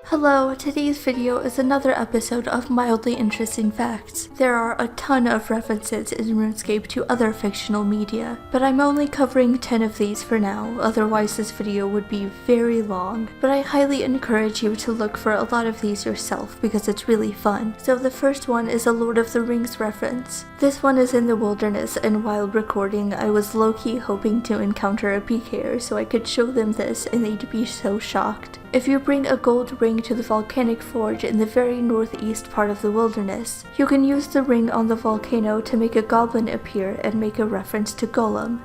Hello, today's video is another episode of Mildly Interesting Facts. There are a ton of references in RuneScape to other fictional media, but I'm only covering 10 of these for now, otherwise this video would be very long. But I highly encourage you to look for a lot of these yourself because it's really fun. So the first one is a Lord of the Rings reference. This one is in the wilderness, and while recording I was low-key hoping to encounter a PKer so I could show them this and they'd be so shocked. If you bring a gold ring to the Volcanic Forge in the very northeast part of the wilderness, you can use the ring on the volcano to make a goblin appear and make a reference to Golem.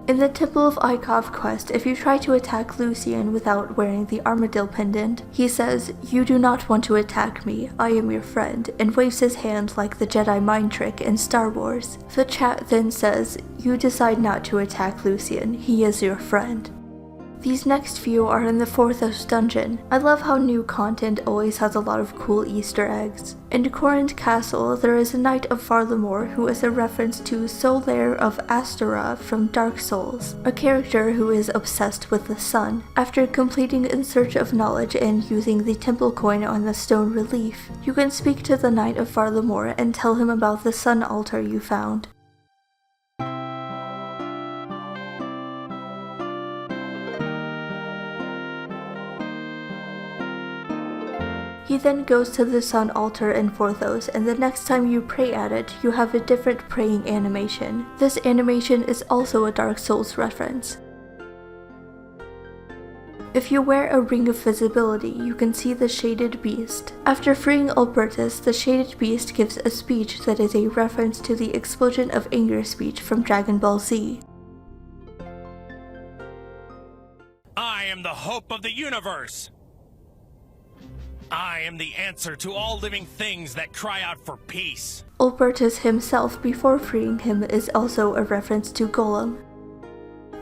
In the Temple of Ikov quest, if you try to attack Lucien without wearing the Armadillo pendant, he says, "You do not want to attack me, I am your friend," and waves his hand like the Jedi mind trick in Star Wars. The chat then says, "You decide not to attack Lucien, he is your friend." These next few are in the Forthos dungeon. I love how new content always has a lot of cool Easter eggs. In Corinth Castle, there is a Knight of Varlamore who is a reference to Solaire of Astora from Dark Souls, a character who is obsessed with the sun. After completing In Search of Knowledge and using the temple coin on the stone relief, you can speak to the Knight of Varlamore and tell him about the sun altar you found. He then goes to the sun altar in Forthos, and the next time you pray at it, you have a different praying animation. This animation is also a Dark Souls reference. If you wear a Ring of Visibility, you can see the Shaeded Beast. After freeing Albertus, the Shaeded Beast gives a speech that is a reference to the Explosion of Anger speech from Dragon Ball Z. I am the hope of the universe! I am the answer to all living things that cry out for peace. Albertus himself, before freeing him, is also a reference to Golem.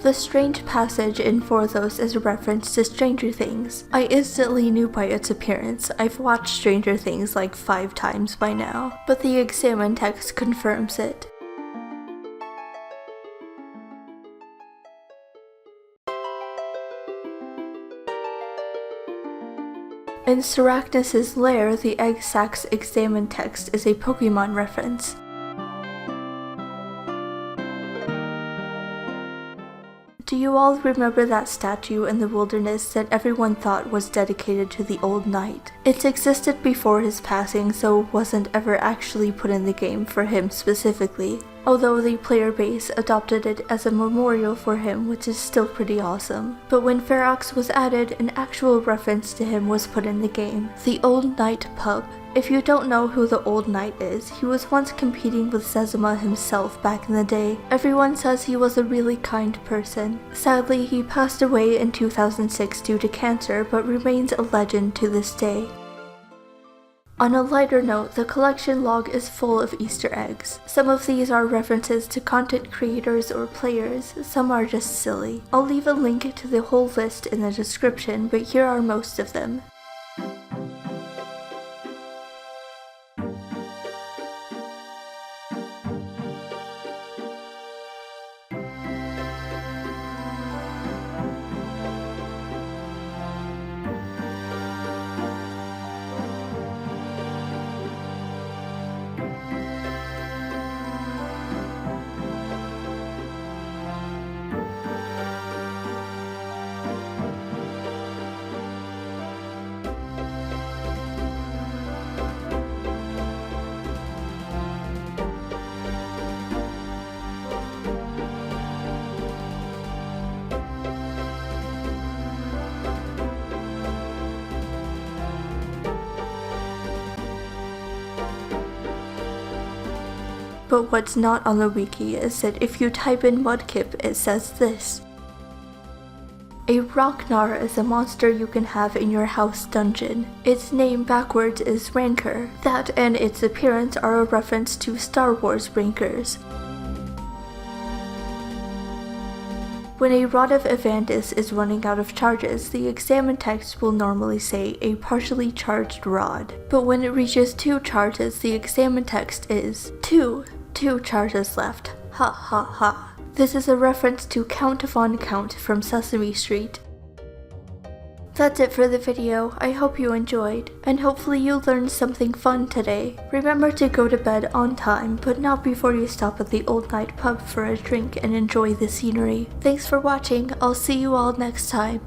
The Strange Passage in Forthos is a reference to Stranger Things. I instantly knew by its appearance. I've watched Stranger Things like 5 times by now, but the Examine text confirms it. In Sarachnis' lair, the Egg Sacs Examine text is a Pokemon reference. Do you all remember that statue in the wilderness that everyone thought was dedicated to the Old Knight? It existed before his passing, so wasn't ever actually put in the game for him specifically, although the player base adopted it as a memorial for him, which is still pretty awesome. But when Ferox was added, an actual reference to him was put in the game, the Old Nite Pub. If you don't know who the Old Knight is, he was once competing with Zezima himself back in the day. Everyone says he was a really kind person. Sadly, he passed away in 2006 due to cancer, but remains a legend to this day. On a lighter note, the collection log is full of Easter eggs. Some of these are references to content creators or players, some are just silly. I'll leave a link to the whole list in the description, but here are most of them. But what's not on the wiki is that if you type in Mudkip, it says this. A Rocnar is a monster you can have in your house dungeon. Its name backwards is Rancor. That and its appearance are a reference to Star Wars Rancors. When a rod of Ivandis is running out of charges, the examine text will normally say a partially charged rod. But when it reaches 2 charges, the examine text is 2 charges left. Ha ha ha. This is a reference to Count Von Count from Sesame Street. That's it for the video. I hope you enjoyed, and hopefully you learned something fun today. Remember to go to bed on time, but not before you stop at the old Nite Pub for a drink and enjoy the scenery. Thanks for watching. I'll see you all next time.